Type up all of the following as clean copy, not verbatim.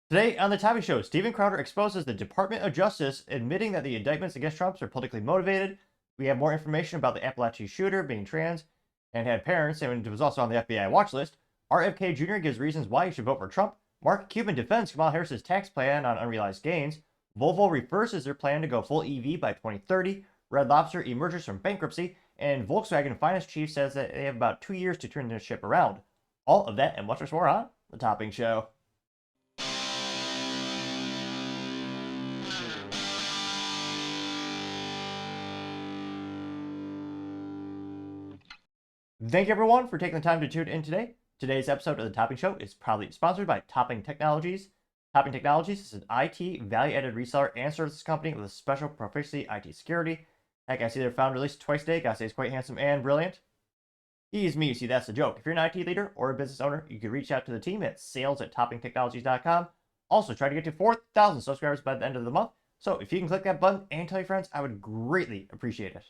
Today on the Topic Show, Steven Crowder exposes the Department of Justice admitting that the indictments against Trump are politically motivated. We have more information about the Apalachee shooter being trans and had parents, and was also on the FBI watch list. RFK Jr. gives reasons why you should vote for Trump. Cuban defends Kamala Harris's tax plan on unrealized gains. Volvo reverses their plan to go full EV by 2030. Red Lobster emerges from bankruptcy. And Volkswagen Finance chief says that they have about 2 years to turn their ship around. All of that and much more on the Topping Show. Thank you everyone for taking the time to tune in today. Today's episode of the Topping Show is proudly sponsored by Topping Technologies. Topping Technologies is an IT value-added reseller and services company with a special proficiency IT security. Heck, I see their founder released twice a day. Gotta say he's quite handsome and brilliant. He's me, see that's the joke. If you're an IT leader or a business owner, you can reach out to the team at sales@toppingtechnologies.com. Also, try to get to 4,000 subscribers by the end of the month. So if you can click that button and tell your friends, I would greatly appreciate it.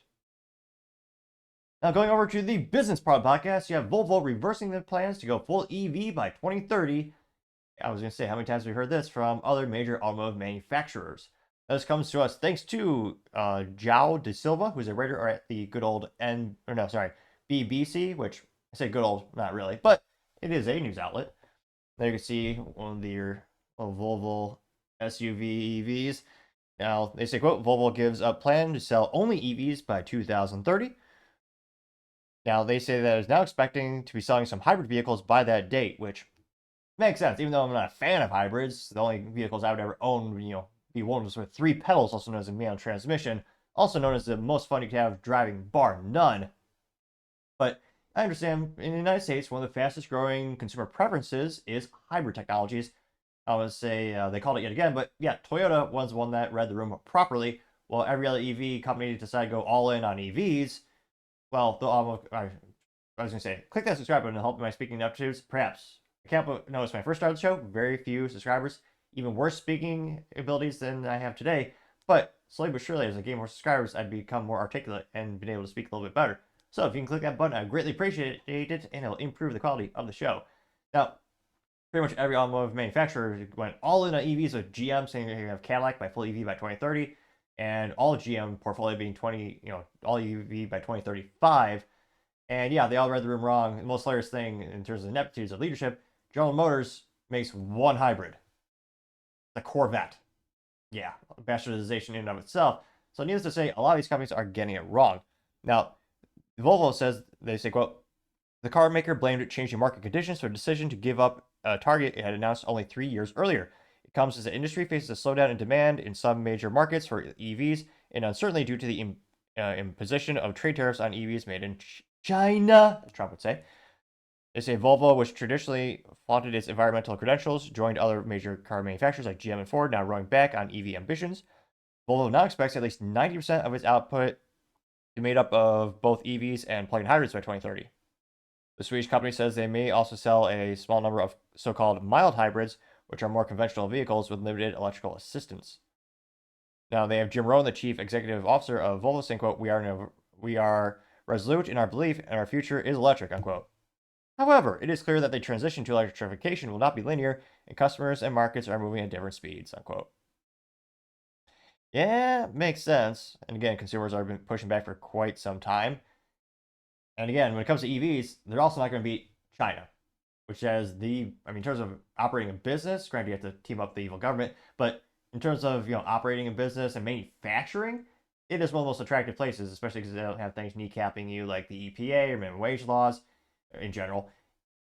Now, going over to the business part of the podcast, you have Volvo reversing their plans to go full EV by 2030. I was going to say, how many times have we heard this from other major automotive manufacturers? This comes to us thanks to João de Silva, who's a writer at the good old BBC, which I say good old, not really, but it is a news outlet. There you can see one of the Volvo SUV EVs. Now, they say, quote, Volvo gives up plan to sell only EVs by 2030. Now, they say that it's now expecting to be selling some hybrid vehicles by that date, which makes sense. Even though I'm not a fan of hybrids, the only vehicles I would ever own, be ones with 3 pedals, also known as a manual transmission, also known as the most fun you can have driving, bar none. But I understand in the United States, one of the fastest growing consumer preferences is hybrid technologies. I would say they called it yet again, but yeah, Toyota was one that read the room properly. While every other EV company decided to go all in on EVs, well, I was going to say, click that subscribe button to help my speaking aptitudes. Perhaps. I can't notice when I first started the show, very few subscribers, even worse speaking abilities than I have today. But slowly but surely, as I gain more subscribers, I'd become more articulate and been able to speak a little bit better. So if you can click that button, I'd greatly appreciate it, and it'll improve the quality of the show. Now, pretty much every automotive manufacturer went all in on EVs, with GM saying they're going to have Cadillac by full EV by 2030, and all GM portfolio being all EV by 2035. And yeah, they all read the room wrong. The most hilarious thing in terms of ineptitudes of leadership, General Motors makes one hybrid, the Corvette. Yeah, bastardization in and of itself. So needless to say, a lot of these companies are getting it wrong. Now, Volvo says, they say, quote, the car maker blamed changing market conditions for a decision to give up a target it had announced only 3 years earlier. It comes as the industry faces a slowdown in demand in some major markets for EVs and uncertainty due to the imposition of trade tariffs on EVs made in China, as Trump would say. They say Volvo, which traditionally flaunted its environmental credentials, joined other major car manufacturers like GM and Ford, now rowing back on EV ambitions. Volvo now expects at least 90% of its output to be made up of both EVs and plug-in hybrids by 2030. The Swedish company says they may also sell a small number of so-called mild hybrids, which are more conventional vehicles with limited electrical assistance. Now, they have Jim Rohn, the chief executive officer of Volvo, saying, quote, we are resolute in our belief and our future is electric, unquote. However, it is clear that the transition to electrification will not be linear, and customers and markets are moving at different speeds, unquote. Yeah, makes sense. And again, consumers have been pushing back for quite some time. And again, when it comes to EVs, they're also not going to beat China, which has in terms of operating a business, granted you have to team up the evil government, but in terms of operating a business and manufacturing, it is one of the most attractive places, especially because they don't have things kneecapping you like the EPA or minimum wage laws in general.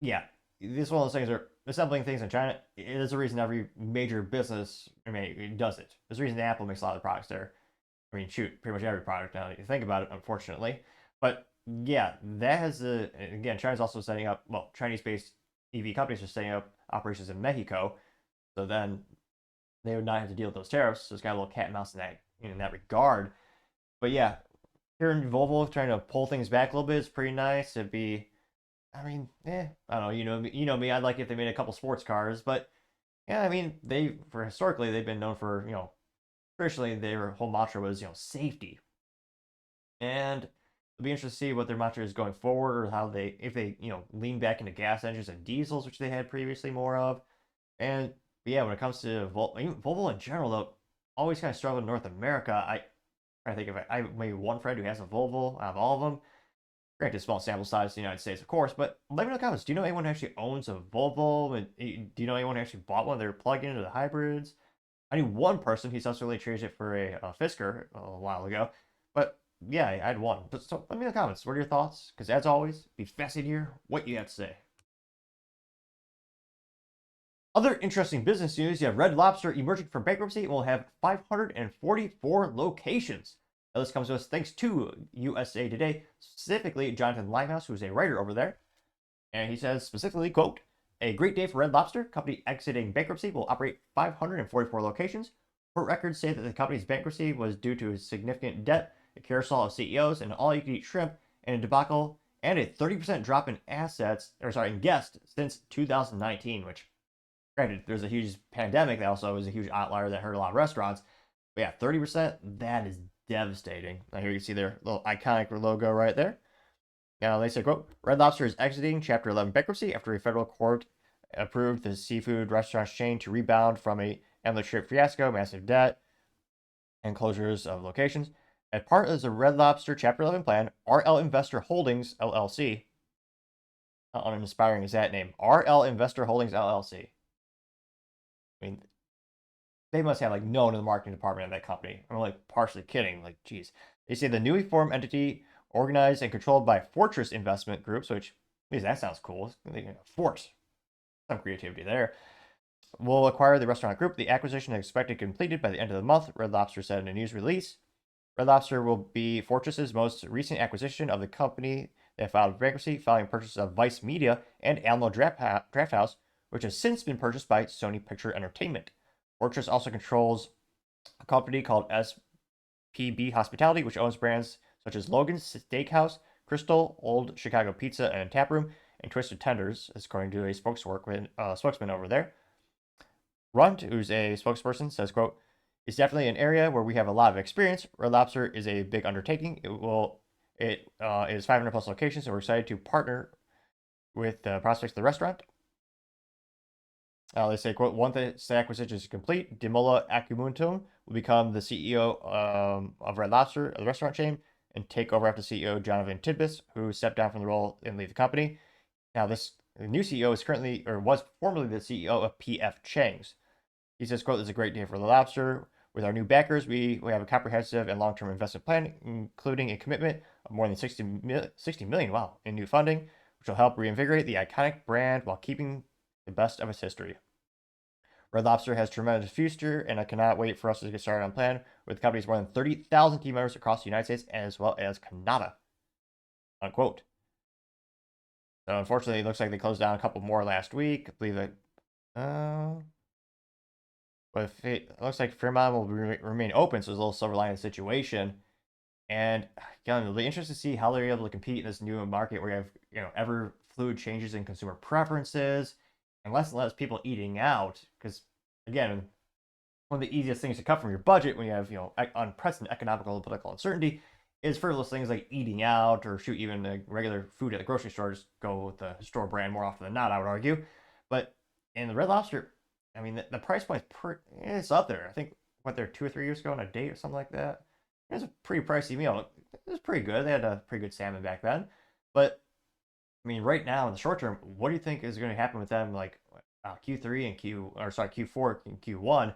Yeah, this is one of those things where assembling things in China is the reason every major business does it. There's a reason Apple makes a lot of products there. Shoot, pretty much every product now that you think about it, unfortunately. But yeah, that has again, China's also setting up, Chinese-based EV companies are setting up operations in Mexico, so then they would not have to deal with those tariffs. So it's got a little cat and mouse in that regard. But yeah, here in Volvo trying to pull things back a little bit is pretty nice. It'd be, I don't know, you know me. I'd like if they made a couple sports cars, but yeah, historically they've been known for traditionally their whole mantra was safety, and it'll be interesting to see what their mantra is going forward, or how if they lean back into gas engines and diesels, which they had previously more of. And But yeah, when it comes to even Volvo in general, though, always kind of struggle in North America. I think if I have maybe one friend who has a Volvo out of all of them. Granted, small sample size in the United States, of course, but let me know in the comments. Do you know anyone who actually owns a Volvo? And do you know anyone who actually bought one of their plug-in or the hybrids? I knew one person who subsequently traded it for a Fisker a while ago. But yeah, I had one. But so let me know in the comments. What are your thoughts? Because as always, be fascinated to hear what you have to say. Other interesting business news, you have Red Lobster emerging from bankruptcy and will have 544 locations. Now, this comes to us thanks to USA Today, specifically Jonathan Limehouse, who's a writer over there. And he says specifically, quote, a great day for Red Lobster. Company exiting bankruptcy will operate 544 locations. Court records say that the company's bankruptcy was due to significant debt, a carousel of CEOs, and all-you-can-eat shrimp, and a debacle, and a 30% drop in in guests since 2019, which, granted, there's a huge pandemic that also was a huge outlier that hurt a lot of restaurants. But yeah, 30%, that is devastating. Now here you can see their little iconic logo right there. Now they say, quote, Red Lobster is exiting Chapter 11 bankruptcy after a federal court approved the seafood restaurant chain to rebound from a endless trip fiasco, massive debt, and closures of locations. As part of the Red Lobster Chapter 11 plan, RL Investor Holdings, LLC, how uninspiring is that name? RL Investor Holdings, LLC. I mean, they must have like no one in the marketing department of that company. I'm like partially kidding. Like, geez. They say the newly formed entity, organized and controlled by Fortress Investment Group, which at least that sounds cool. Force, some creativity there. Will acquire the restaurant group. The acquisition is expected completed by the end of the month, Red Lobster said in a news release. Red Lobster will be Fortress's most recent acquisition of the company that filed bankruptcy, following purchase of Vice Media and Alamo Drafthouse, which has since been purchased by Sony Picture Entertainment. Fortress also controls a company called SPB Hospitality, which owns brands such as Logan's Steakhouse, Crystal, Old Chicago Pizza and Taproom, and Twisted Tenders, according to a spokesman over there. Runt, who's a spokesperson, says, quote, it's definitely an area where we have a lot of experience. Red Lobster is a big undertaking. It is 500 plus locations, and we're excited to partner with the prospects of the restaurant. They say, quote, once the acquisition is complete, Demola Akumuntum will become the CEO of Red Lobster, the restaurant chain, and take over after CEO Jonathan Tidbis, who stepped down from the role and leave the company. Now, the new CEO is currently, or was formerly the CEO of PF Chang's. He says, quote, this is a great day for the lobster. With our new backers, we have a comprehensive and long-term investment plan, including a commitment of more than 60 million, wow, in new funding, which will help reinvigorate the iconic brand while keeping the best of its history. Red Lobster has tremendous future, and I cannot wait for us to get started on plan with the company's more than 30,000 team members across the United States as well as Canada. Unquote. So unfortunately, it looks like they closed down a couple more last week. I believe that. But it looks like Fairmont will remain open, so there's a little silver lining situation. And again, it'll be interesting to see how they're able to compete in this new market where you have ever fluid changes in consumer preferences and less people eating out. Because again, one of the easiest things to cut from your budget when you have unprecedented economical and political uncertainty is frivolous things like eating out or even regular food at the grocery store. Just go with the store brand more often than not, I would argue. But in the Red Lobster, I mean, the price point it's up there. I think went there 2 or 3 years ago on a date or something like that. It was a pretty pricey meal. It was pretty good. They had a pretty good salmon back then. But I mean, right now in the short term, what do you think is going to happen with them? Like Q3 and Q4 and Q1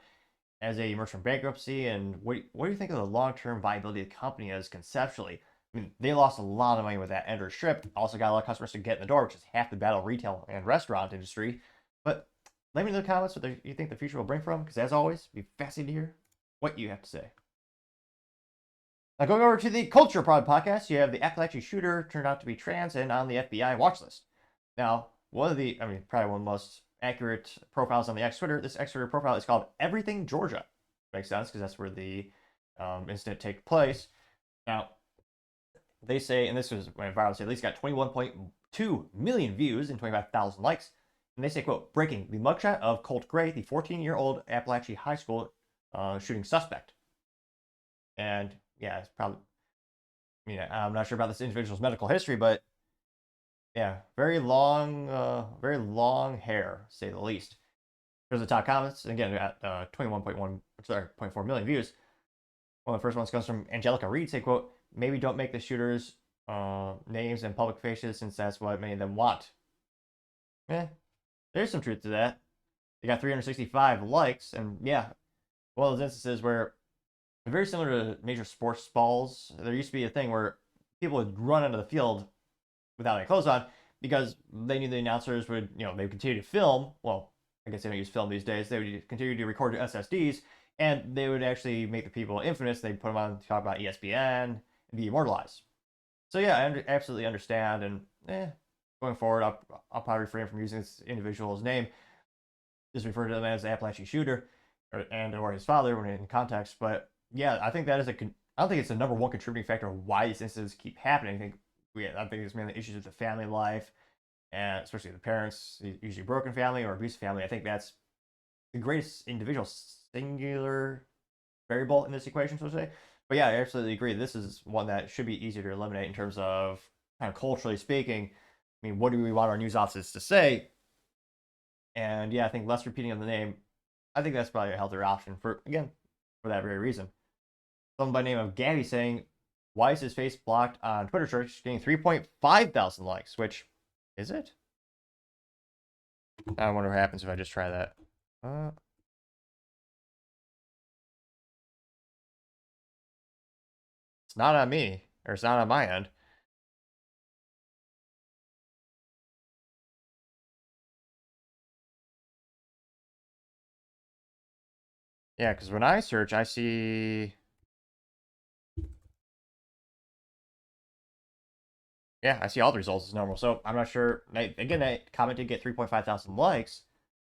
as they emerge from bankruptcy, and what do you think of the long-term viability of the company as conceptually? I mean, they lost a lot of money with that Ender Strip. Also got a lot of customers to get in the door, which is half the battle retail and restaurant industry. But let me know in the comments what you think the future will bring from, because as always, be fascinated to hear what you have to say. Now, going over to the Culture Prod podcast, you have the Apalachee shooter turned out to be trans and on the FBI watch list. Now, probably one of the most accurate profiles on the X Twitter. This X Twitter profile is called Everything Georgia. Makes sense because that's where the incident took place. Now, they say, and this was when viral, say at least got 21.2 million views and 25,000 likes. And they say, quote, breaking the mugshot of Colt Gray, the 14-year-old Apalachee high school shooting suspect. And yeah, it's probably, I'm not sure about this individual's medical history, but yeah, very long hair, to say the least. Here's the top comments. And again, at 21.1, 0.4 million views. One of the first ones comes from Angelica Reed, saying, quote, maybe don't make the shooters names and public faces since that's what many of them want. There's some truth to that. They got 365 likes, and yeah, one of those instances where, very similar to major sports balls, there used to be a thing where people would run onto the field without any clothes on because they knew the announcers would, they would continue to film. Well, I guess they don't use film these days. They would continue to record SSDs, and they would actually make the people infamous. They'd put them on to talk about ESPN and be immortalized. So yeah, I absolutely understand, and going forward, I'll probably refrain from using this individual's name. Just refer to them as the Apalachee shooter or his father when in context. But yeah, I think that is I don't think it's the number one contributing factor of why these incidents keep happening. I think it's mainly issues with the family life, and especially the parents, usually broken family or abusive family. I think that's the greatest individual singular variable in this equation, so to say. But yeah, I absolutely agree. This is one that should be easier to eliminate in terms of kind of culturally speaking. I mean, what do we want our news offices to say? And yeah, I think less repeating of the name, I think that's probably a healthier option for that very reason. Someone by the name of Gabby saying, why is his face blocked on Twitter search, getting 3.5 thousand likes, which, is it? I wonder what happens if I just try that. It's not on me, or it's not on my end. Yeah, because when I search, I see... Yeah, I see all the results as normal. So I'm not sure. Again, that comment did get 3.5 thousand likes.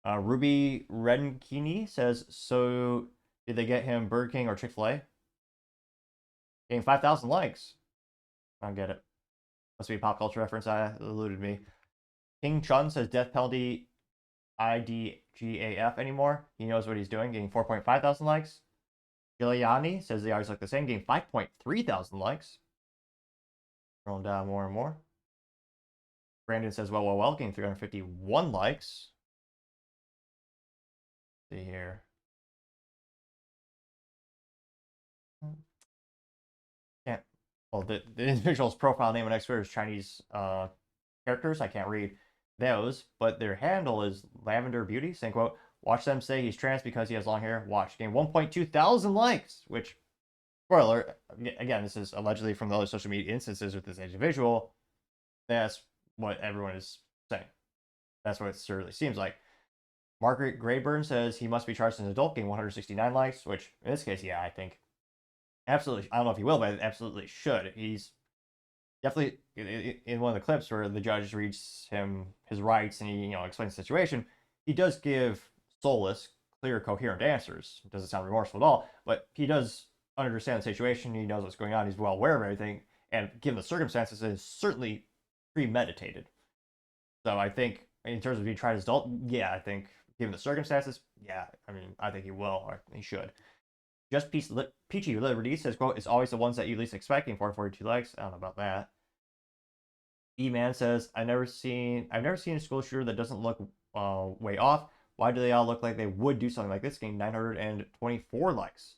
Ruby Renkini says, so did they get him Burger King or Chick-fil-A? Getting 5,000 likes. I don't get it. Must be a pop culture reference. I eluded me. King Chun says death penalty IDGAF anymore. He knows what he's doing. Getting 4.5 thousand likes. Giuliani says they always look the same. Getting 5.3 thousand likes. Scrolling down more and more. Brandon says, well, getting 351 likes. Let's see here. Can't. Well, the individual's profile name on X is Chinese characters. I can't read those, but their handle is Lavender Beauty, saying, quote, watch them say he's trans because he has long hair. Watch. Getting 1.2 thousand likes, which, spoiler, again, this is allegedly from the other social media instances with this individual. That's what everyone is saying. That's what it certainly seems like. Margaret Grayburn says he must be charged as an adult, getting 169 likes, which in this case, yeah, I think absolutely. I don't know if he will, but absolutely should. He's definitely in one of the clips where the judge reads him his rights and he explains the situation. He does give soulless, clear, coherent answers. It doesn't sound remorseful at all, but he does understand the situation. He knows what's going on. He's well aware of everything, and given the circumstances, it is certainly premeditated. So I think in terms of being tried as adult, yeah, I think given the circumstances, yeah, I mean, I think he will, or he should. Just Peachy Liberty says, quote, it's always the ones that you least expect, 442 likes. I don't know about that. E-Man says, I've never seen a school shooter that doesn't look way off. Why do they all look like they would do something like this? Getting 924 likes.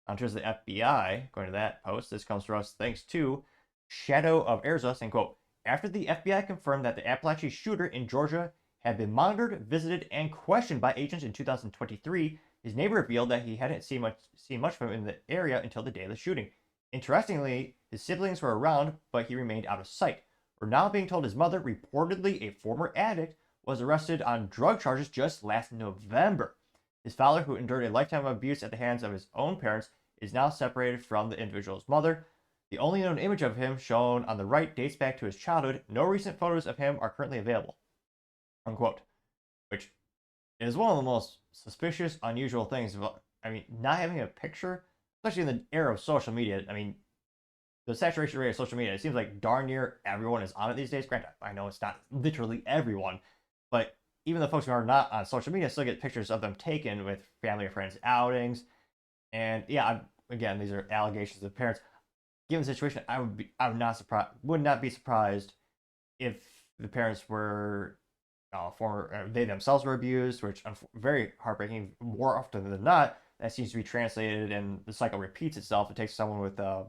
On terms of the FBI, going to that post, this comes to us thanks to Shadow of Arizona, saying, quote, after the FBI confirmed that the Apalachee shooter in Georgia had been monitored, visited, and questioned by agents in 2023, his neighbor revealed that he hadn't seen much from him in the area until the day of the shooting. Interestingly, his siblings were around, but he remained out of sight. We're now being told his mother, reportedly a former addict, was arrested on drug charges just last November. His father, who endured a lifetime of abuse at the hands of his own parents, is now separated from the individual's mother. The only known image of him shown on the right dates back to his childhood. No recent photos of him are currently available. Unquote. Which is one of the most suspicious, unusual things. I mean, not having a picture, especially in the era of social media. I mean, the saturation rate of social media, it seems like darn near everyone is on it these days. Granted, I know it's not literally everyone, but even the folks who are not on social media still get pictures of them taken with family or friends outings. And yeah, again, these are allegations of parents. Given the situation, I would not be surprised if the parents were they themselves were abused, which very heartbreaking. More often than not, that seems to be translated, and the cycle repeats itself. It takes someone with a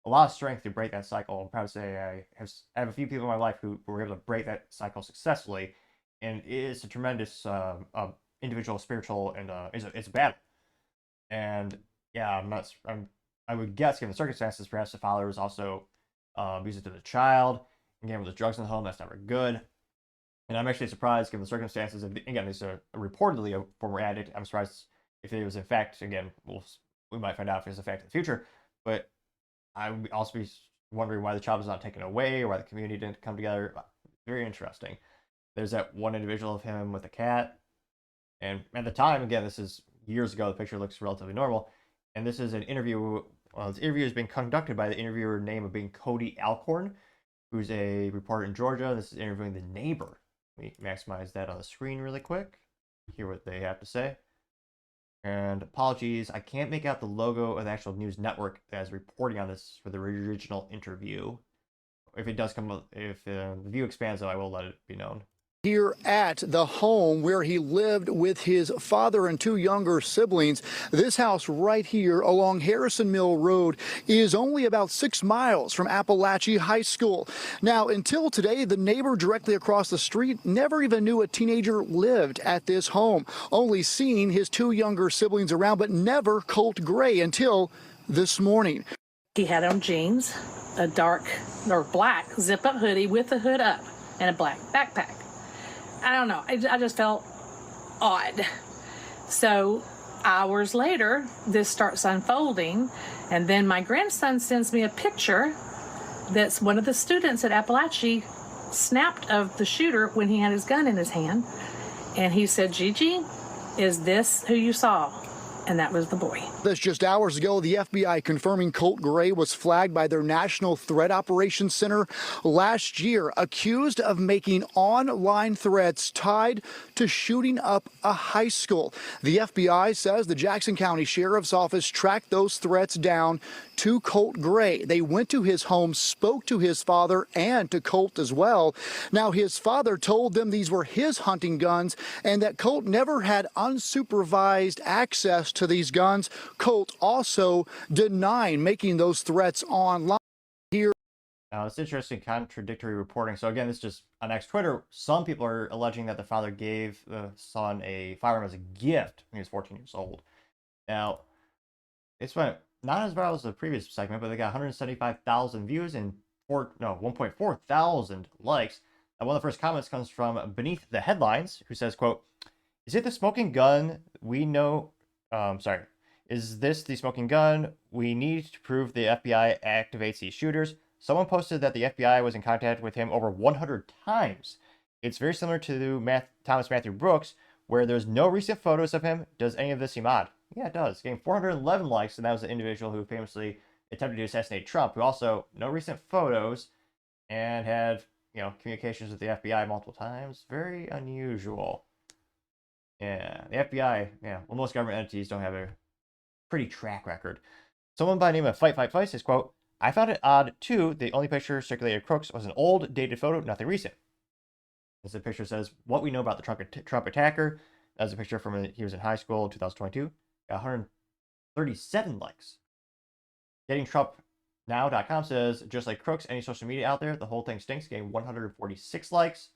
lot of strength to break that cycle. I'm proud to say I have a few people in my life who were able to break that cycle successfully, and it is a tremendous individual, spiritual, and it's a battle. And yeah, I would guess, given the circumstances, perhaps the father was also abusive to the child. Again, with the drugs in the home, that's never good. And I'm actually surprised, given the circumstances. Again, this is reportedly a former addict. I'm surprised if it was in fact. Again, we might find out if it's in fact in the future. But I would also be wondering why the child was not taken away, or why the community didn't come together. Very interesting. There's that one individual of him with a cat, and at the time, again, this is years ago. The picture looks relatively normal, and this is an interview. Well, this interview is being conducted by the interviewer name of being Cody Alcorn, who's a reporter in Georgia. This is interviewing the neighbor. Let me maximize that on the screen really quick. Hear what they have to say. And apologies, I can't make out the logo of the actual news network that is reporting on this for the original interview. If it does come, if the view expands, though, I will let it be known. Here at the home where he lived with his father and two younger siblings. This house right here along Harrison Mill Road is only about 6 miles from Apalachee High School. Now, until today, the neighbor directly across the street never even knew a teenager lived at this home, only seen his two younger siblings around, but never Colt Gray until this morning. He had on jeans, a dark or black zip-up hoodie with the hood up, and a black backpack. I don't know. I just felt odd. So hours later, this starts unfolding, and then my grandson sends me a picture that's one of the students at Apalachee snapped of the shooter when he had his gun in his hand. And he said, "Gigi, is this who you saw?" And that was the boy. That's just hours ago. The FBI confirming Colt Gray was flagged by their National Threat Operations Center last year, accused of making online threats tied to shooting up a high school. The FBI says the Jackson County Sheriff's Office tracked those threats down to Colt Gray. They went to his home, spoke to his father and to Colt as well. Now, his father told them these were his hunting guns and that Colt never had unsupervised access to these guns. Colt also denying making those threats online. Here. Now, it's interesting, contradictory reporting. So again, this is just on X Twitter. Some people are alleging that the father gave the son a firearm as a gift when he was 14 years old. Now, it's went not as viral as the previous segment, but they got 175,000 views and 1.4 thousand likes. And one of the first comments comes from Beneath the Headlines, who says, quote, "Is it the smoking gun we know? Is this the smoking gun we need to prove the FBI activates these shooters? Someone posted that the FBI was in contact with him over 100 times. It's very similar to Thomas Matthew Brooks, where there's no recent photos of him. Does any of this seem odd?" Yeah, it does. Getting 411 likes, and that was the individual who famously attempted to assassinate Trump, who also no recent photos and had, communications with the FBI multiple times. Very unusual. Yeah, the FBI, well, most government entities don't have a pretty track record. Someone by the name of Fight says, quote, "I found it odd, too. The only picture circulated Crooks was an old, dated photo, nothing recent." As the picture says, what we know about the Trump attacker. That's a picture from when he was in high school in 2022. Got 137 likes. GettingTrumpNow.com says, "Just like Crooks, any social media out there, the whole thing stinks." Getting 146 likes.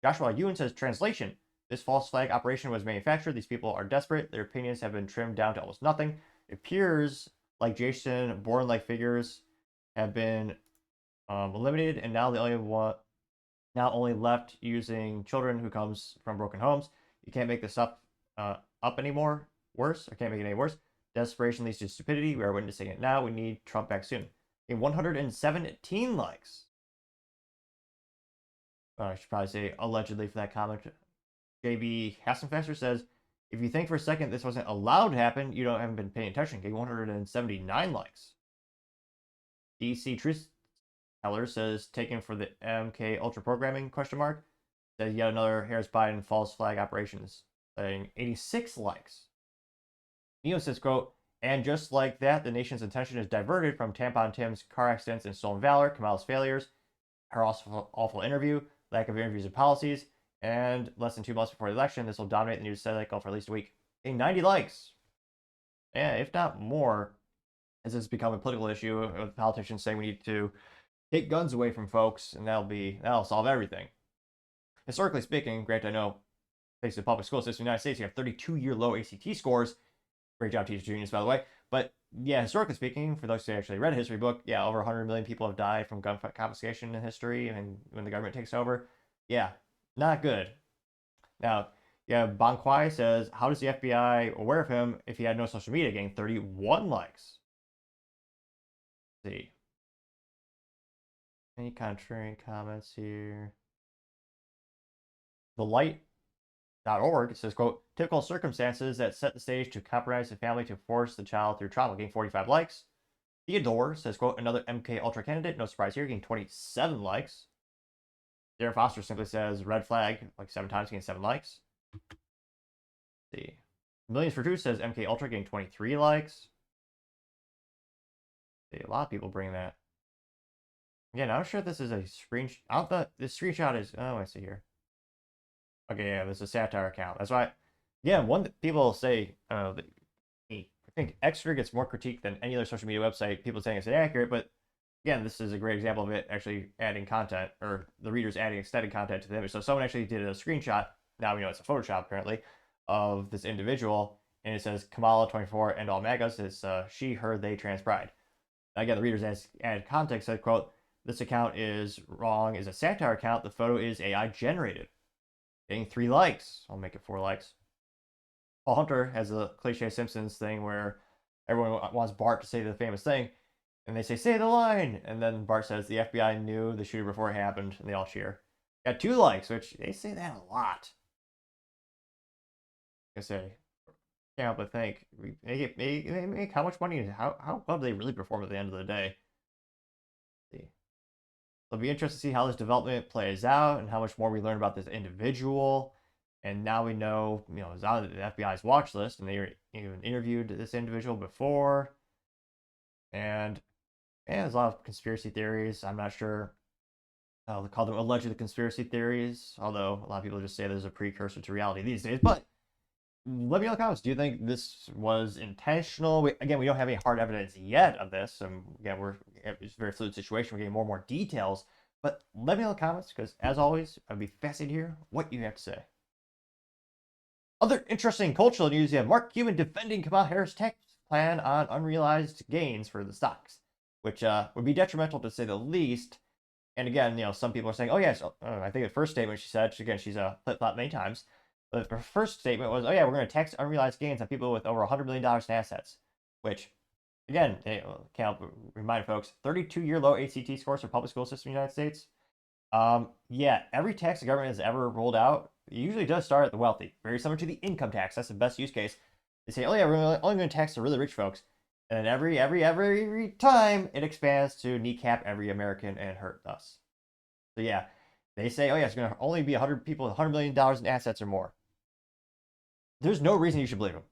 Joshua Ewan says, "Translation. This false flag operation was manufactured. These people are desperate. Their opinions have been trimmed down to almost nothing. It appears like Jason Bourne-like figures have been eliminated, and now only left using children who comes from broken homes. You can't make this up anymore. Worse. I can't make it any worse. Desperation leads to stupidity. We are witnessing it now. We need Trump back soon." In 117 likes. I should probably say allegedly for that comment. JB Hassenfester says, "If you think for a second this wasn't allowed to happen, you haven't been paying attention." Getting 179 likes. DC Truth Teller says, "Taken for the MK Ultra programming, question mark." Says yet another Harris Biden false flag operations. Getting 86 likes. Neo says, quote, "And just like that, the nation's attention is diverted from Tampon Tim's car accidents and stolen valor, Kamala's failures, her awful interview, lack of interviews and policies, And less than 2 months before the election, this will dominate the news cycle for at least a week. Getting 90 likes. Yeah, if not more, as this has become a political issue with politicians saying we need to take guns away from folks, and that'll solve everything. Historically speaking, granted, I know thanks to the public school system in the United States, you have 32-year low ACT scores. Great job, teachers unions, by the way. But yeah, historically speaking, for those who actually read a history book, yeah, over 100 million people have died from gun confiscation in history, and when the government takes over, yeah, not good. Now, yeah, Bankwai says, how does the FBI aware of him if he had no social media, getting 31 likes? Let's see. Any contrarian comments here? TheLight.org says, quote, typical circumstances that set the stage to compromise the family to force the child through trauma, getting 45 likes. Theodore says, quote, another MK Ultra candidate, no surprise here, getting 27 likes. Darren Foster simply says, red flag, like 7 times, getting 7 likes. Let's see. Millions for Truth says MK Ultra getting 23 likes. Let's see, a lot of people bring that. Again, I'm not sure if this is a screenshot. I don't know, this screenshot is, oh, I see here. Okay, yeah, this is a satire account. That's why, yeah, one that people say, I think Extra gets more critique than any other social media website. People saying it's inaccurate, but again, this is a great example of it actually adding content, or the readers adding extended content to the image. So someone actually did a screenshot, now we know it's a Photoshop apparently, of this individual, and it says Kamala 24 and all MAGAs is she, her, they, trans pride. Again, the readers added context, said, quote, this account is wrong, is a satire account, the photo is AI generated. Getting 3 likes. I'll make it 4 likes. Paul Hunter has a cliche Simpsons thing where everyone wants Bart to say the famous thing, and they say the line, and then Bart says the FBI knew the shooting before it happened, and they all cheer. Got 2 likes, which they say that a lot. I say, can't help but think, they make how much money, how well do they really perform at the end of the day? Let's see. It'll be interesting to see how this development plays out and how much more we learn about this individual. And now we know, it's on the FBI's watch list, and they even interviewed this individual before. And there's a lot of conspiracy theories. I'm not sure I'll call them allegedly conspiracy theories, although a lot of people just say there's a precursor to reality these days. But let me know in the comments. Do you think this was intentional? Again, we don't have any hard evidence yet of this. And again, it's a very fluid situation. We're getting more and more details. But let me know in the comments, because as always, I'd be fascinated to hear what you have to say. Other interesting cultural news, you have Mark Cuban defending Kamala Harris tax plan on unrealized gains for the stocks, which would be detrimental to say the least. And again, some people are saying, oh yes, I think the first statement she said, again, she's flip-flopped many times. But her first statement was, oh yeah, we're going to tax unrealized gains on people with over $100 million in assets, which, again, can't remind folks, 32-year low ACT scores for public school system in the United States. Yeah, every tax the government has ever rolled out usually does start at the wealthy, very similar to the income tax. That's the best use case. They say, oh yeah, we're only going to tax the really rich folks. And then every time it expands to kneecap every American and hurt us. So yeah, they say, oh yeah, it's going to only be 100 people with $100 million in assets or more. There's no reason you should believe them.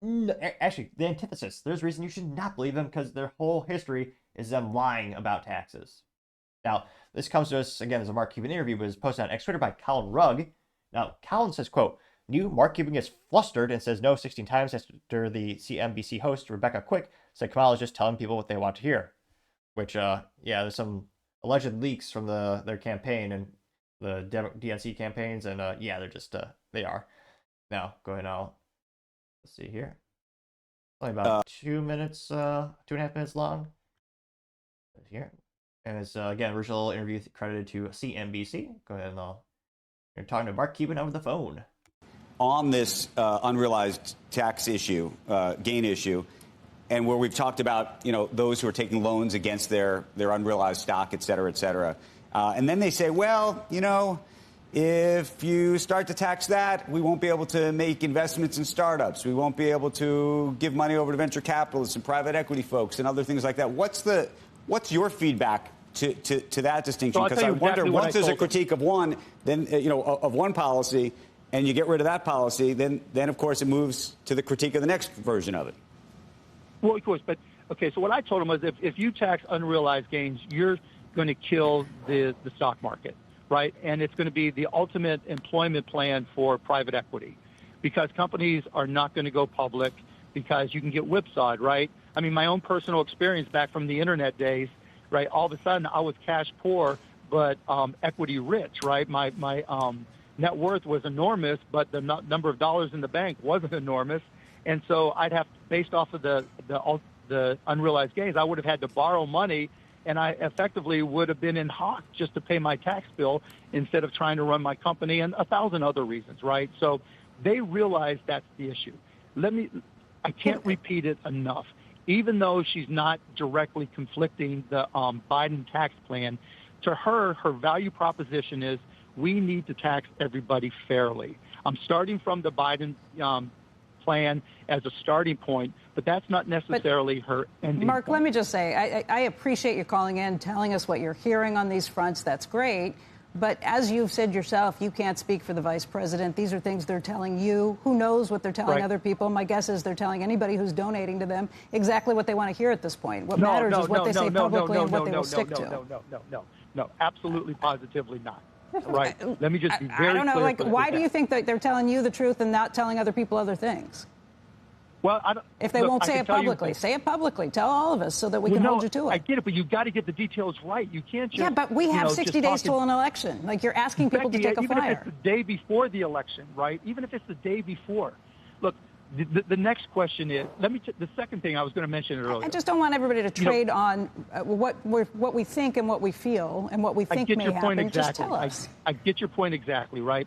No, actually, the antithesis. There's reason you should not believe them, because their whole history is them lying about taxes. Now, this comes to us, again, as a Mark Cuban interview, but was posted on X Twitter by Colin Rugg. Now, Colin says, quote, new Mark Cuban gets flustered and says no 16 times after the CNBC host, Rebecca Quick, said Kamala is just telling people what they want to hear. Which, yeah, there's some alleged leaks from their campaign and the DNC campaigns, and yeah, they're just, they are. Now, go ahead now. Let's see here. Only about 2 minutes, 2.5 minutes long. Here. And it's, again, original interview credited to CNBC. Go ahead and you're talking to Mark Cuban over the phone. On this unrealized tax issue, gain issue, and where we've talked about, those who are taking loans against their unrealized stock, et cetera, and then they say, well, if you start to tax that, we won't be able to make investments in startups. We won't be able to give money over to venture capitalists and private equity folks and other things like that. What's your feedback to that distinction? Because I wonder, once there's a critique of one, then of one policy, and you get rid of that policy, then of course it moves to the critique of the next version of it. Well, of course, but okay. So what I told him was, if you tax unrealized gains, you're going to kill the stock market. right? And it's going to be the ultimate employment plan for private equity, because companies are not going to go public because you can get whipsawed, right? I mean, my own personal experience back from the internet days, right? All of a sudden, I was cash poor, but equity rich, right? My net worth was enormous, but the number of dollars in the bank wasn't enormous. And so I'd have, based off of the unrealized gains, I would have had to borrow money, and I effectively would have been in hock just to pay my tax bill instead of trying to run my company, and 1,000 other reasons, right? So they realize that's the issue. I can't repeat it enough. Even though she's not directly conflicting the Biden tax plan, to her value proposition is we need to tax everybody fairly. I'm starting from the Biden plan as a starting point, but that's not necessarily her ending Mark, point. let me just say, I appreciate you calling in, telling us what you're hearing on these fronts. That's great. But as you've said yourself, you can't speak for the vice president. These are things they're telling you. Who knows what they're telling other people? My guess is they're telling anybody who's donating to them exactly what they want to hear at this point. What matters is what they say publicly and what they will stick to. No, absolutely, positively not. Right. Let me just be very clear. I don't know, like, why do you think that they're telling you the truth and not telling other people other things? Well, if they won't say it publicly, say it publicly. Tell all of us so that we can hold you to it. I get it, but you've got to get the details right. You can't just... Yeah, but we have 60 days till an election. Like, you're asking people to take a even flyer. Even if it's the day before the election, right? Even if it's the day before. Look, the next question is, the second thing I was going to mention earlier. I just don't want everybody to trade on what we think and what we feel and what we think may happen. Exactly. Just tell us. I get your point exactly, right?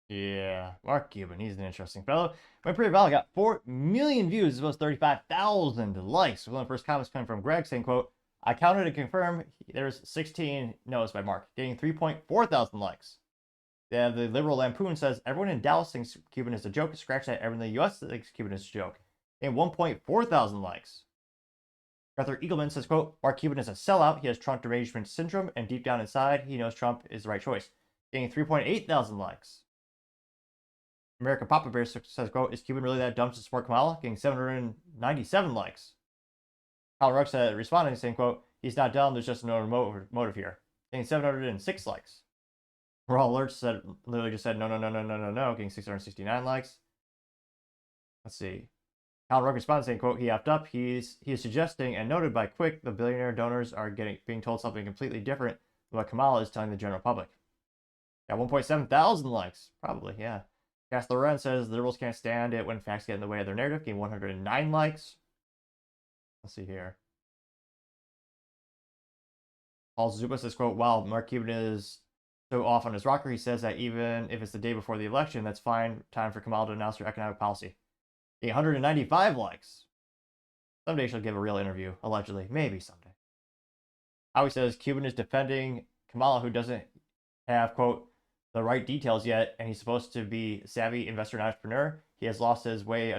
Yeah, Mark Cuban, he's an interesting fellow. My previous video got 4 million views as well as 35,000 likes. One of the first comments coming from Greg saying, quote, I counted and confirmed there's 16 no's by Mark, getting 3.4 thousand likes. The liberal lampoon says, everyone in Dallas thinks Cuban is a joke. Scratch that, everyone in the US thinks Cuban is a joke. And 1.4 thousand likes. Arthur Eagleman says, quote, Mark Cuban is a sellout. He has Trump derangement syndrome, and deep down inside, he knows Trump is the right choice. Getting 3.8 thousand likes. American Papa Bear says, quote, is Cuban really that dumb to support Kamala? Getting 797 likes. Kyle Rugg said, responding, saying, quote, he's not dumb, there's just no motive here. Getting 706 likes. Raw Alerts said, literally just said, no, getting 669 likes. Let's see. Kyle Rugg responded, saying, quote, he effed up. He is suggesting, and noted by Quick, the billionaire donors are being told something completely different than what Kamala is telling the general public. Got 1.7 thousand likes. Probably, yeah. Cass Loren says the liberals can't stand it when facts get in the way of their narrative. Getting 109 likes. Let's see here. Paul Zuba says, quote, while Mark Cuban is so off on his rocker, he says that even if it's the day before the election, that's fine time for Kamala to announce her economic policy. Getting 195 likes. Someday she'll give a real interview, allegedly. Maybe someday. Howie says Cuban is defending Kamala, who doesn't have, quote, the right details yet, and he's supposed to be a savvy investor and entrepreneur. He has lost his way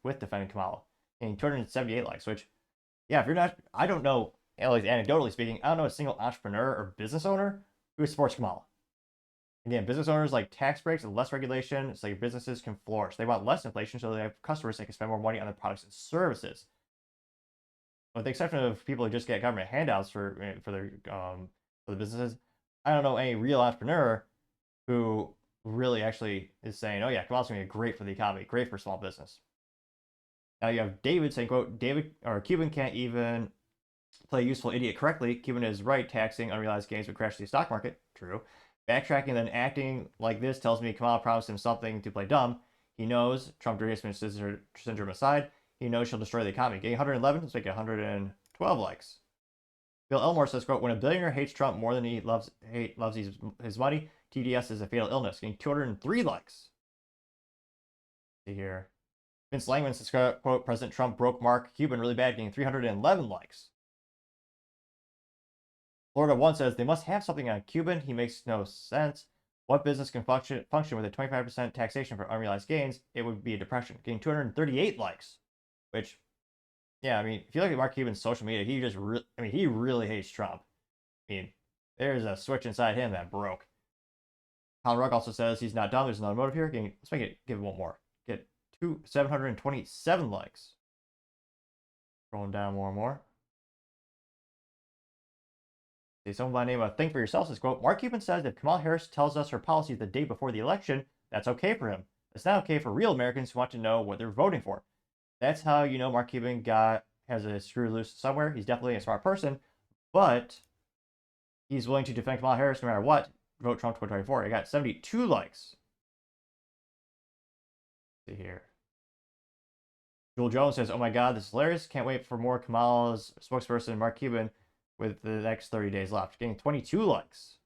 with defending Kamala. Getting 278 likes, which, yeah, if you're not, I don't know, at least anecdotally speaking, I don't know a single entrepreneur or business owner who supports Kamala. Again, business owners like tax breaks and less regulation so your businesses can flourish. They want less inflation so they have customers that can spend more money on their products and services. With the exception of people who just get government handouts for the businesses, I don't know any real entrepreneur who really actually is saying, oh yeah, Kamala's going to be great for the economy, great for small business. Now you have David saying, quote, Cuban can't even play useful idiot correctly. Cuban is right, taxing unrealized gains would crash the stock market. True. Backtracking and then acting like this tells me Kamala promised him something to play dumb. He knows, Trump derangement syndrome aside, he knows she'll destroy the economy. Getting 111, let's make it 112 likes. Bill Elmore says, quote, when a billionaire hates Trump more than he loves his money, TDS is a fatal illness. Getting 203 likes. Let's see here. Vince Langman says, quote, President Trump broke Mark Cuban really bad, getting 311 likes. Florida 1 says, they must have something on Cuban. He makes no sense. What business can function with a 25% taxation for unrealized gains? It would be a depression. Getting 238 likes. Which, yeah, I mean, if you look at Mark Cuban's social media, he really hates Trump. I mean, there's a switch inside him that broke. Colin Rugg also says he's not dumb. There's another motive here. Let's give it one more. Get 727 likes. Scrolling down more and more. Someone by the name of Think for Yourself says, quote, Mark Cuban says if Kamala Harris tells us her policies the day before the election, that's okay for him. It's not okay for real Americans who want to know what they're voting for. That's how you know Mark Cuban has a screw loose somewhere. He's definitely a smart person, but he's willing to defend Kamala Harris no matter what. Vote Trump 2024. I got 72 likes. Let's see here. Joel Jones says, oh my God, this is hilarious. Can't wait for more Kamala's spokesperson, Mark Cuban, with the next 30 days left. Getting 22 likes.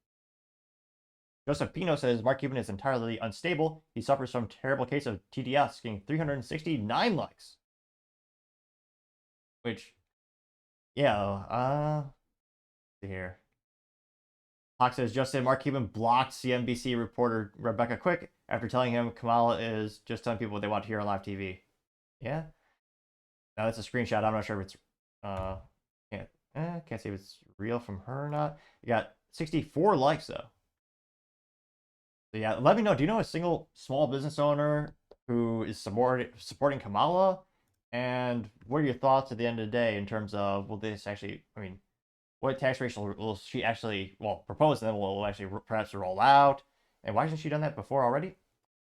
Joseph Pino says, Mark Cuban is entirely unstable. He suffers from a terrible case of TDS, getting 369 likes. Which, yeah, let's see here. Hawk says, just said Mark Cuban blocked CNBC reporter Rebecca Quick after telling him Kamala is just telling people what they want to hear on live TV. Yeah. Now that's a screenshot. I'm not sure if it's can't see if it's real from her or not. You got 64 likes though. So yeah, let me know. Do you know a single small business owner who is supporting Kamala? And what are your thoughts at the end of the day in terms of will this actually? I mean, what tax rate will she actually propose and then will actually perhaps roll out? And why hasn't she done that before already?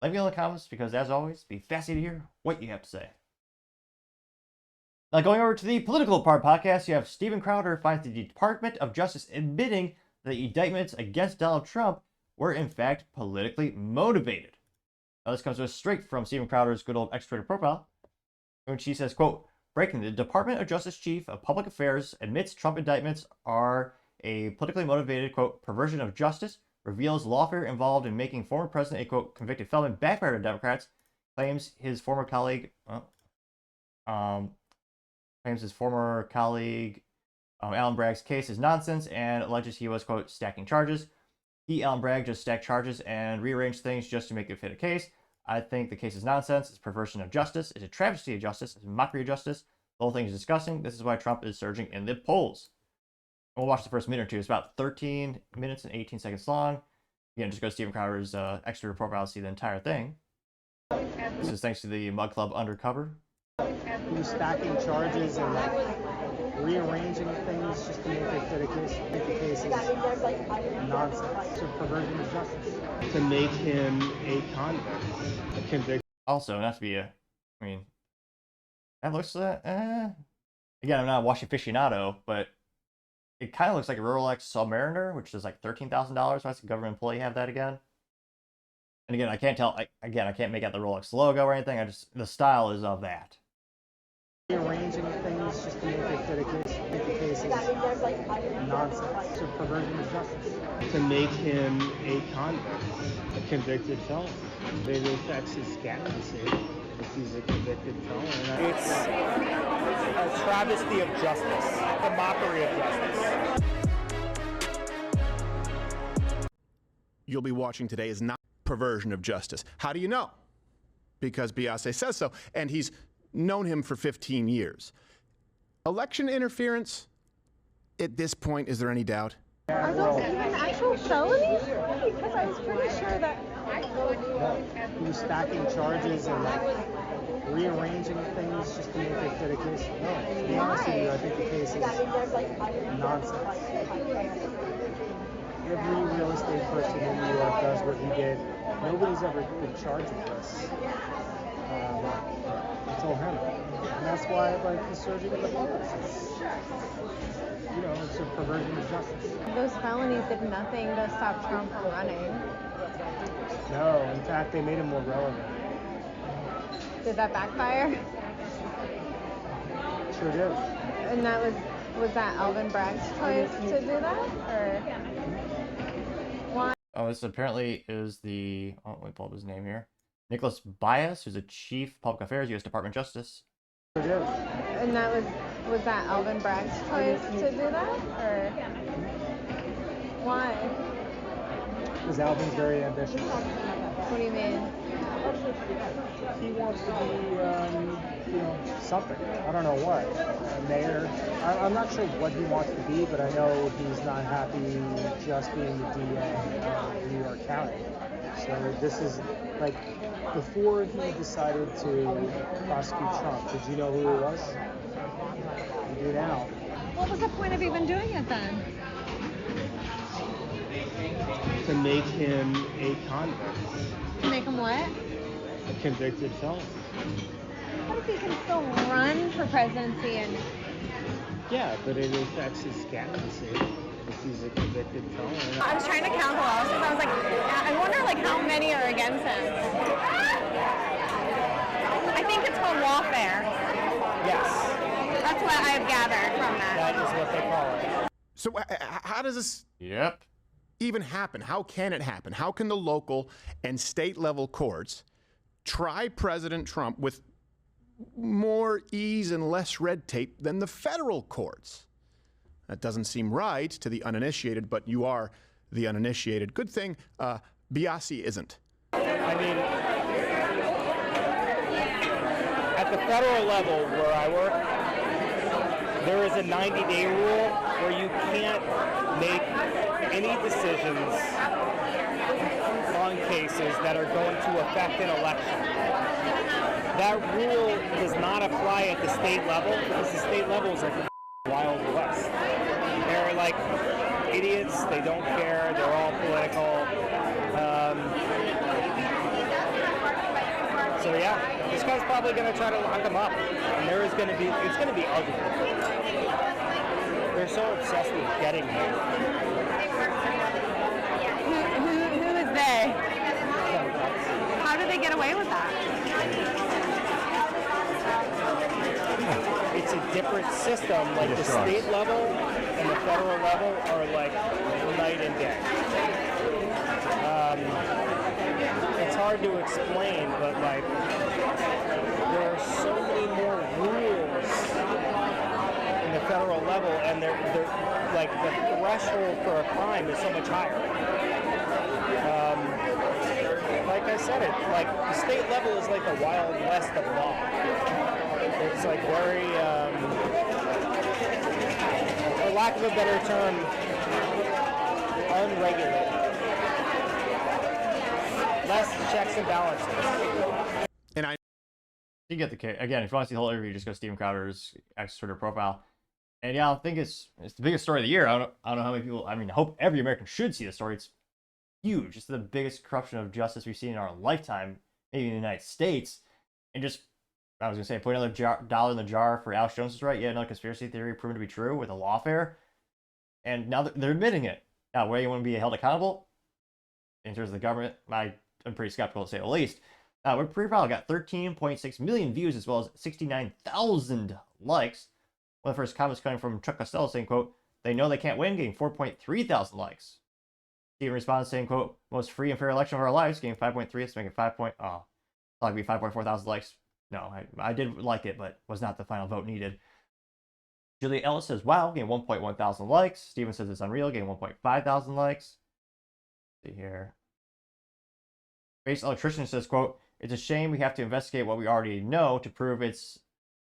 Let me know in the comments because as always, be fascinated to hear what you have to say. Now, going over to the political part podcast, you have Steven Crowder finds the Department of Justice admitting that the indictments against Donald Trump were in fact politically motivated. Now, this comes to us straight from Steven Crowder's good old X-Twitter profile, in which he says, quote, breaking, the Department of Justice Chief of Public Affairs admits Trump indictments are a politically motivated, quote, perversion of justice, reveals lawfare involved in making former president a, quote, convicted felon backfired on Democrats, claims his former colleague, Alan Bragg's case is nonsense and alleges he was, quote, stacking charges. Alan Bragg, just stacked charges and rearranged things just to make it fit a case. I think the case is nonsense. It's perversion of justice. It's a travesty of justice. It's a mockery of justice. The whole thing is disgusting. This is why Trump is surging in the polls. We'll watch the first minute or two. It's about 13 minutes and 18 seconds long. Again, just go to Steven Crowder's extra profile to see the entire thing. This is thanks to the Mug Club Undercover. He was stacking charges and rearranging things just to make it fit a case. Make the case is nonsense. It's a perversion of justice. To make him a convict, a convict. Also, not to be that looks again, I'm not a watch aficionado, but it kind of looks like a Rolex Submariner, which is like $13,000. Why does a government employee have that again? And again, I can't tell. I can't make out the Rolex logo or anything. The style is of that. Rearranging things just to make it fit a case. Make the case is nonsense. It's a perversion of justice. To make him a convict, a convicted felon. It affects his candidacy if he's a convicted felon. It's a travesty of justice, a mockery of justice. You'll be watching today is not perversion of justice. How do you know? Because Beyonce says so, and he's known him for 15 years. Election interference, at this point, is there any doubt? Are those even actual felonies? Because I was pretty sure that... He was stacking charges and rearranging things just to make it fit a case. No, to be honest with you, I think the case is nonsense. Every real estate person in New York does what he did. Nobody's ever been charged with this until him. And that's why he's surging in the polls. It's a perversion of justice. Those felonies did nothing to stop Trump from running. No, in fact, they made him more relevant. Did that backfire? Sure did. And that was that Alvin Bragg's choice to do that? Or why? Oh, this apparently is the... Oh, let me pull up his name here. Nicholas Bias, who's a Chief Public Affairs, U.S. Department of Justice. Sure did. And that was that Alvin Bragg's choice to do that? Or why? Because Alvin's very ambitious. What do you mean? He wants to be, something. I don't know what. Mayor. I'm not sure what he wants to be, but I know he's not happy just being the DA of New York County. So this is before he decided to prosecute Trump, did you know who he was? You do now. What was the point of even doing it then? to make him a convict, To make him what? a convicted felon. What if he can still run for presidency and Yeah, but it affects his candidacy if he's a convicted felon. I was trying to count the lawsuits. I was like, I wonder like how many are against him. I think it's called Lawfare. Yes, That's what I've gathered from that. that is what they call it. So how does this Yep. even happen? How can it happen? How can the local and state level courts try President Trump with more ease and less red tape than the federal courts? That doesn't seem right to the uninitiated, but you are the uninitiated. Good thing Biasi isn't. I mean, at the federal level where I work, there is a 90-day rule where you can't make any decisions on cases that are going to affect an election. That rule does not apply at the state level because the state level is like the Wild West. They're like idiots. They don't care. They're all political. So yeah, this guy's probably going to try to lock him up, and it's going to be ugly. They're so obsessed with getting him. Who is they? How do they get away with that? It's a different system. Like the state level and the federal level are like night and day. It's hard to explain, but like there are so many more rules in the federal level, and they're like the threshold for a crime is so much higher. Like I said, it like the state level is like the Wild West of law. It's like very, for lack of a better term, unregulated. Less checks and balances. And I You get the case. Again, if you want to see the whole interview, just go to Steven Crowder's X Twitter profile. And yeah, I think it's the biggest story of the year. I don't know how many people. I mean, I hope every American should see the story. It's huge. It's the biggest corruption of justice we've seen in our lifetime, maybe in the United States. And just, I was gonna say, put another dollar in the jar for Alex Jones is right. Yeah, another conspiracy theory proven to be true with a lawfare. And now they're admitting it. Now, where you want to be held accountable in terms of the government, I'm pretty skeptical to say the least. We're probably got 13.6 million views as well as 69,000 likes. One of the first comments coming from Chuck Costello saying, quote, they know they can't win, getting 4.3 thousand likes. Steven responds saying, quote, most free and fair election of our lives, getting 5.3, let's make it 5. Oh, thought it'd be 5.4 thousand likes. No, I did like it, but was not the final vote needed. Julia Ellis says, wow, getting 1.1 thousand likes. Steven says it's unreal, getting 1.5 thousand likes. Let's see here. Base Electrician says, quote, it's a shame we have to investigate what we already know to prove it's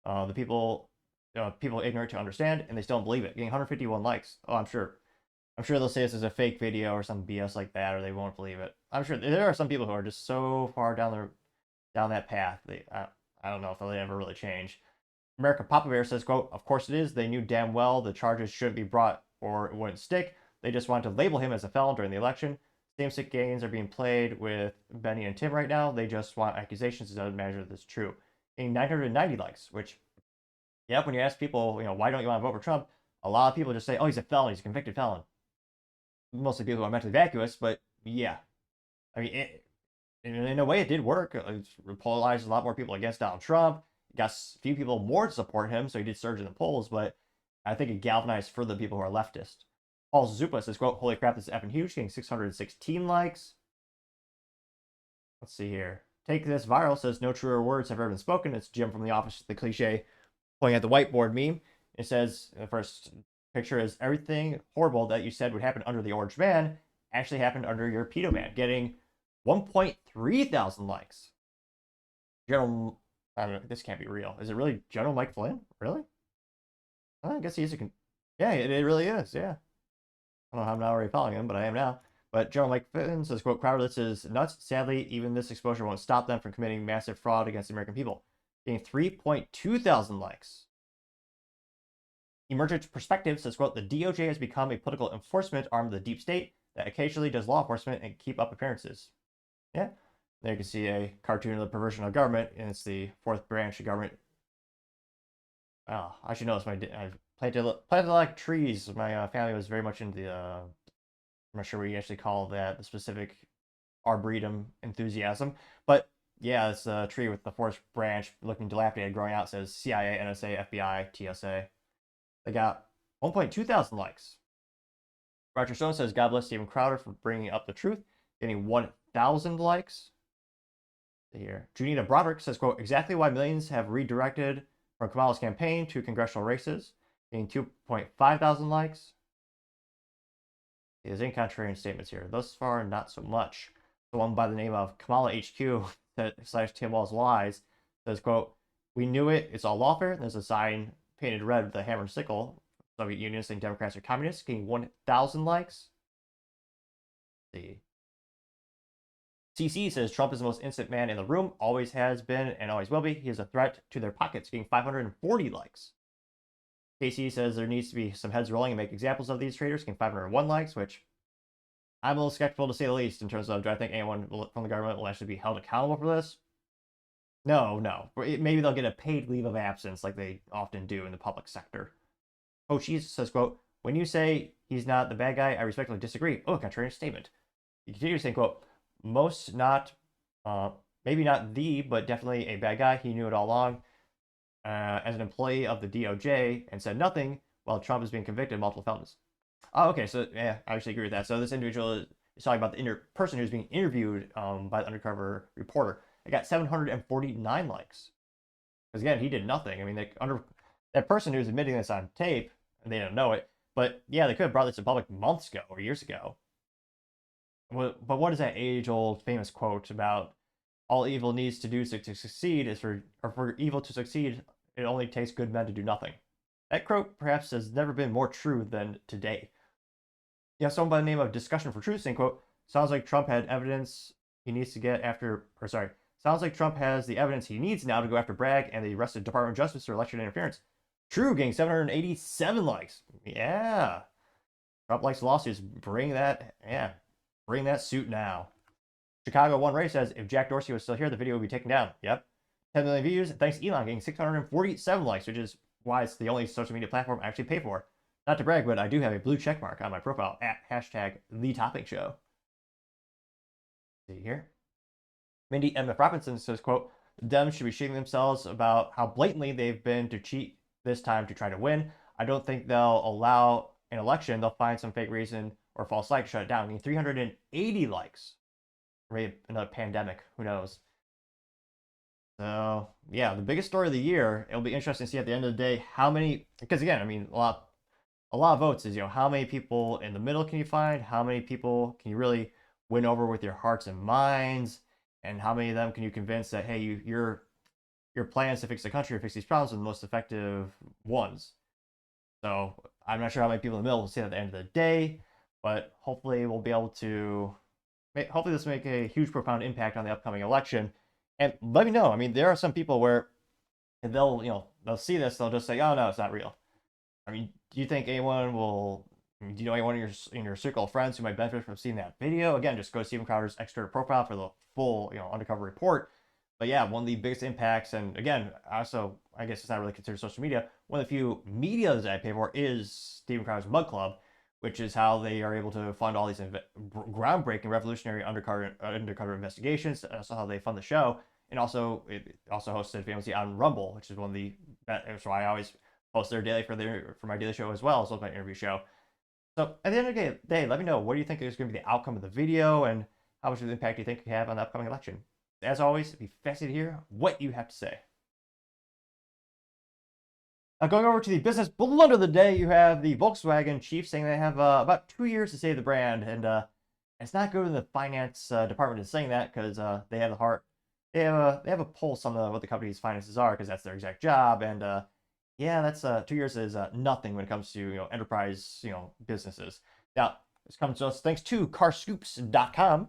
the people ignorant to understand, and they still don't believe it. Getting 151 likes. Oh, I'm sure they'll say this is a fake video or some BS like that, or they won't believe it. I'm sure there are some people who are just so far down that path. I don't know if they'll ever really change. America Papa Bear says, quote, of course it is. They knew damn well the charges shouldn't be brought or it wouldn't stick. They just wanted to label him as a felon during the election. Same-stick games are being played with Benny and Tim right now. They just want accusations. It doesn't matter if it's true. Getting 990 likes, which, yep, when you ask people, why don't you want to vote for Trump? A lot of people just say, oh, he's a felon. He's a convicted felon. Mostly people who are mentally vacuous, but yeah. I mean, in a way, it did work. It polarized a lot more people against Donald Trump. It got a few people more to support him, so he did surge in the polls, but I think it galvanized further people who are leftist. Paul Zupa says, quote, holy crap, this is effing huge, getting 616 likes. Let's see here. Take this viral says, no truer words have ever been spoken. It's Jim from The Office, the cliche, pointing at the whiteboard meme. It says, the first picture is, everything horrible that you said would happen under the orange man actually happened under your pedo man, getting 1.3 thousand likes. General, I don't know, this can't be real. Is it really General Mike Flynn? Really? I guess he is yeah, it really is, yeah. I don't know how I'm not already following him, but I am now. But General Mike Flynn says, quote, Crowder, this is nuts. Sadly, even this exposure won't stop them from committing massive fraud against the American people. Getting 3.2 thousand likes. Emergent Perspective says, quote, the DOJ has become a political enforcement arm of the deep state. that occasionally does law enforcement and keep up appearances. Yeah. There you can see a cartoon of the perversion of government, and it's the fourth branch of government. Oh, I should notice I planted a lot of trees. My family was very much into the, I'm not sure what you actually call that, the specific arboretum enthusiasm. But yeah, it's a tree with the fourth branch looking dilapidated growing out. It says CIA, NSA, FBI, TSA. They got 1.2 thousand likes. Roger Stone says, God bless Steven Crowder for bringing up the truth, getting 1,000 likes. Here, Junita Broderick says, quote, exactly why millions have redirected from Kamala's campaign to congressional races, getting 2.5 thousand likes. There's any contrarian statements here. Thus far, not so much. The one by the name of Kamala HQ / Tim Walz Lies says, quote, we knew it, it's all lawfare. There's a sign painted red with a hammer and sickle. Soviet Union saying Democrats are communists, getting 1,000 likes. Let's see. CC says Trump is the most innocent man in the room, always has been and always will be. He is a threat to their pockets, getting 540 likes. Casey says there needs to be some heads rolling and make examples of these traitors, getting 501 likes, which I'm a little skeptical to say the least in terms of, do I think anyone from the government will actually be held accountable for this? No. Maybe they'll get a paid leave of absence like they often do in the public sector. Oh, Jesus says, quote, when you say he's not the bad guy, I respectfully disagree. Oh, contrarian statement. He continues saying, quote, most not, maybe not the, but definitely a bad guy. He knew it all along as an employee of the DOJ and said nothing while Trump is being convicted of multiple felonies. Oh, okay, so yeah, I actually agree with that. So this individual is talking about the person who's being interviewed by the undercover reporter. It got 749 likes. Because again, he did nothing. I mean, that person who's admitting this on tape, and they don't know it, but yeah, they could have brought this to public months ago or years ago. But what is that age-old famous quote about all evil needs to do to succeed is for evil to succeed, it only takes good men to do nothing. That quote perhaps has never been more true than today. You have someone by the name of Discussion for Truth saying, quote, sounds like Trump had evidence he needs to get after, sounds like Trump has the evidence he needs now to go after Bragg and the rest of the Department of Justice for election interference. True, getting 787 likes. Yeah. Trump likes lawsuits. Bring that suit now. Chicago One Ray says, if Jack Dorsey was still here, the video would be taken down. Yep. 10 million views. Thanks, Elon, getting 647 likes, which is why it's the only social media platform I actually pay for. Not to brag, but I do have a blue check mark on my profile at #TheToppingShow. See here. Mindy M.F. Robinson says, quote, the Dems should be shaming themselves about how blatantly they've been to cheat this time to try to win. I don't think they'll allow an election. They'll find some fake reason or false light to shut it down. I mean, 380 likes. Maybe another pandemic. Who knows? So, yeah, the biggest story of the year. It'll be interesting to see at the end of the day how many, because again, I mean, a lot of votes is, how many people in the middle can you find? How many people can you really win over with your hearts and minds? And how many of them can you convince that, hey, your plans to fix the country or fix these problems are the most effective ones? So I'm not sure how many people in the middle will see that at the end of the day, but hopefully we'll be able to, hopefully this will make a huge, profound impact on the upcoming election. And let me know. I mean, there are some people where they'll see this, they'll just say, oh no, it's not real. I mean, do you think anyone will, do you know anyone in your circle of friends who might benefit from seeing that video? Again, just go to Steven Crowder's extra profile for the full, undercover report. But yeah, one of the biggest impacts, and again, also, I guess it's not really considered social media, one of the few medias that I pay for is Steven Crowder's Mug Club, which is how they are able to fund all these groundbreaking, revolutionary undercover investigations. That's how they fund the show. And also, it also hosted famously on Rumble, which is one of the, so I always post their daily for my daily show as well as my interview show. So at the end of the day, let me know, what do you think is going to be the outcome of the video, and how much of an impact do you think it could have on the upcoming election? As always, it'd be fascinating to hear what you have to say. Going over to the business blunder of the day, you have the Volkswagen chief saying they have about 2 years to save the brand, and it's not good when the finance department is saying that, because they have a pulse on what the company's finances are, because that's their exact job, and yeah, that's 2 years is nothing when it comes to enterprise businesses. Now, this comes to us thanks to carscoops.com,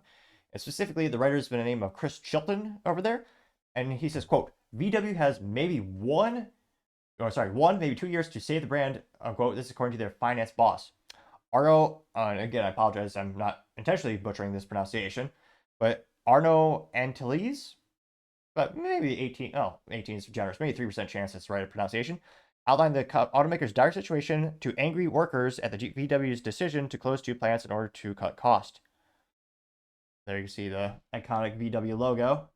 and specifically the writer's been a name of Chris Chilton over there, and he says, quote, VW has maybe one, maybe 2 years to save the brand, unquote. This is according to their finance boss. Arno, and again, I apologize, I'm not intentionally butchering this pronunciation, but Arno Antilles, but maybe 18 is generous, maybe 3% chance it's the right pronunciation, outlined the automaker's dire situation to angry workers at the VW's decision to close 2 plants in order to cut cost. There you can see the iconic VW logo.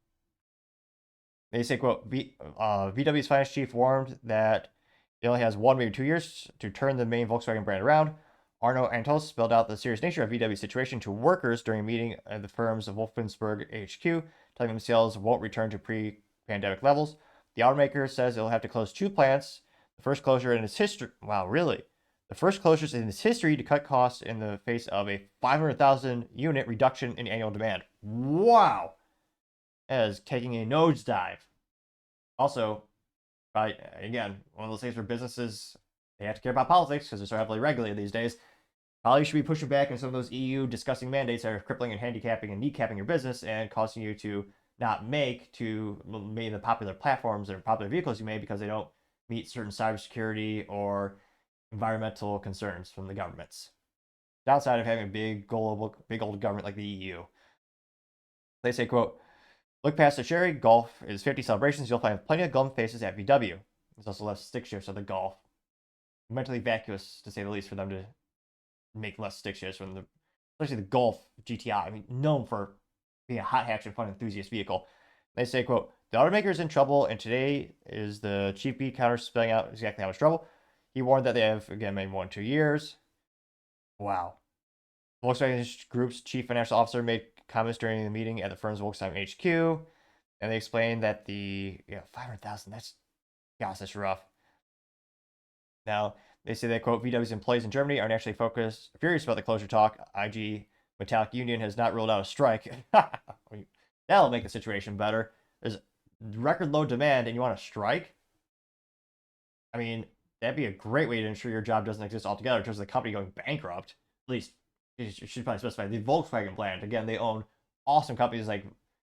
They say, quote, VW's finance chief warned that it only has 1, maybe 2 years to turn the main Volkswagen brand around. Arno Antos spelled out the serious nature of VW's situation to workers during a meeting at the firm's Wolfensburg HQ, telling them sales won't return to pre-pandemic levels. The automaker says it'll have to close 2 plants, the first closure in its history. Wow, really? The first closures in its history to cut costs in the face of a 500,000 unit reduction in annual demand. Wow! That is taking a nosedive. Also, again, one of those things where businesses, they have to care about politics because they're so heavily regulated these days. Probably should be pushing back on some of those EU disgusting mandates that are crippling and handicapping and kneecapping your business and causing you to not make the popular platforms or popular vehicles you made because they don't meet certain cybersecurity or environmental concerns from the governments. Downside of having a big old government like the EU. They say, quote, look past the Sherry, Golf is 50 celebrations. You'll find plenty of glum faces at VW. There's also less stick shifts of the Golf. Mentally vacuous, to say the least, for them to make less stick shifts from especially the Golf GTI. I mean, known for being a hot hatch and fun enthusiast vehicle. They say, quote, the automaker is in trouble, and today is the chief beat counter spelling out exactly how much trouble. He warned that they have, again, maybe 1 or 2 years. Wow. Volkswagen Group's chief financial officer made comments during the meeting at the firm's Volkswagen HQ, and they explained that the 500,000, that's rough. Now, they say that, quote, VW's employees in Germany aren't actually furious about the closure talk. IG Metallic Union has not ruled out a strike. That'll make the situation better. There's record low demand and you want to strike? I mean, that'd be a great way to ensure your job doesn't exist altogether in terms of the company going bankrupt. At least, you should probably specify the Volkswagen brand. Again, they own awesome companies like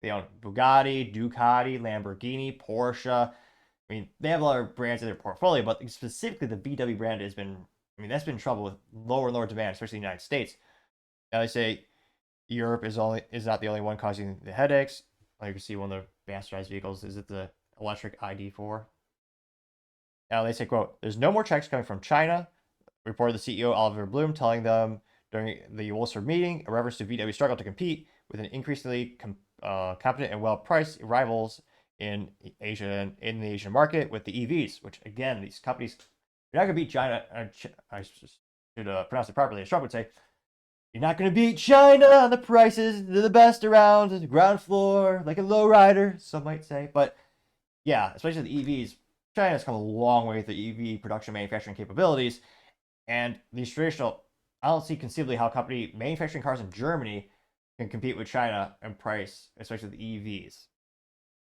they own Bugatti, Ducati, Lamborghini, Porsche. I mean, they have a lot of brands in their portfolio, but specifically the VW brand that's been in trouble with lower and lower demand, especially in the United States. Now they say Europe is not the only one causing the headaches. You can see one of the bastardized vehicles. Is it the electric ID4? Now they say, quote, there's no more checks coming from China, reported the CEO Oliver Bloom, telling them during the Wolfsburg meeting, a reference to VW's struggle to compete with an increasingly competent and well-priced rivals in Asia and in the Asian market with the EVs, which again, these companies, you're not going to beat China. I should pronounce it properly, as Trump would say. You're not going to beat China on the prices. They're the best around, the ground floor, like a lowrider, some might say. But yeah, especially the EVs, China's come a long way with the EV production manufacturing capabilities. And these traditional, I don't see conceivably how a company manufacturing cars in Germany can compete with China in price, especially the EVs.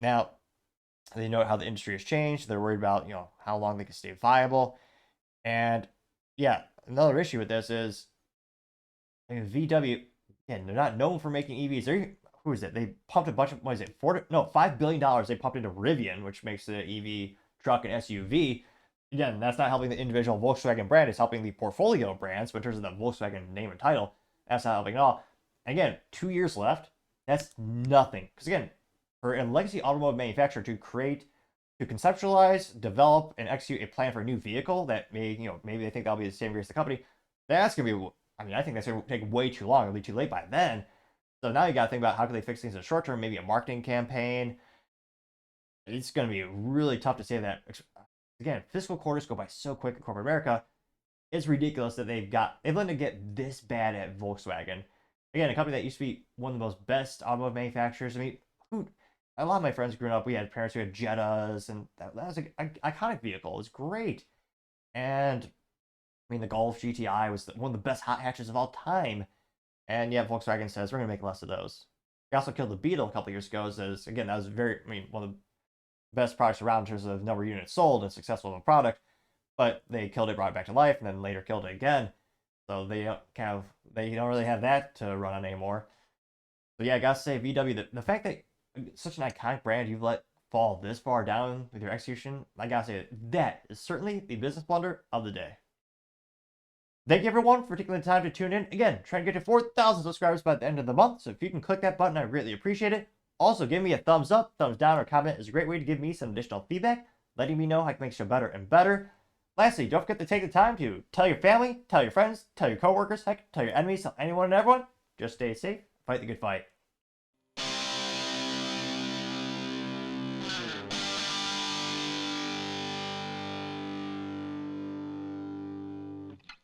Now, they know how the industry has changed. They're worried about, how long they can stay viable. And yeah, another issue with this is, VW, again, they're not known for making EVs. Who is it? They pumped a bunch of, $5 billion they pumped into Rivian, which makes the EV truck and SUV. Again, that's not helping the individual Volkswagen brand. It's helping the portfolio brands, but in terms of the Volkswagen name and title, that's not helping at all. Again, 2 years left. That's nothing. Because again, for a legacy automotive manufacturer to conceptualize, develop, and execute a plan for a new vehicle that maybe they think that'll be the same year as the company, that's going to be, I think that's going to take way too long. It'll be too late by then. So now you got to think about how can they fix things in the short term, maybe a marketing campaign. It's going to be really tough to say that. Again, fiscal quarters go by so quick in corporate America. It's ridiculous that they've let it get this bad at Volkswagen. Again, a company that used to be one of the most best automotive manufacturers. I mean, a lot of my friends growing up, we had parents who had Jettas, and that was an iconic vehicle. It was great. And the Golf GTI was one of the best hot hatches of all time. And yet Volkswagen says, we're going to make less of those. They also killed the Beetle a couple years ago. That was one of the best products around in terms of number of units sold and successful of a product. But they killed it, brought it back to life, and then later killed it again. So they don't really have that to run on anymore. So yeah, I gotta say, VW, the fact that such an iconic brand you've let fall this far down with your execution, I gotta say that is certainly the business blunder of the day. Thank you everyone for taking the time to tune in. Again, trying to get to 4,000 subscribers by the end of the month, so if you can click that button, I really appreciate it. Also, give me a thumbs up, thumbs down, or comment is a great way to give me some additional feedback, letting me know how I can make the show better and better. Lastly, don't forget to take the time to tell your family, tell your friends, tell your coworkers, heck, tell your enemies, tell anyone and everyone. Just stay safe, fight the good fight.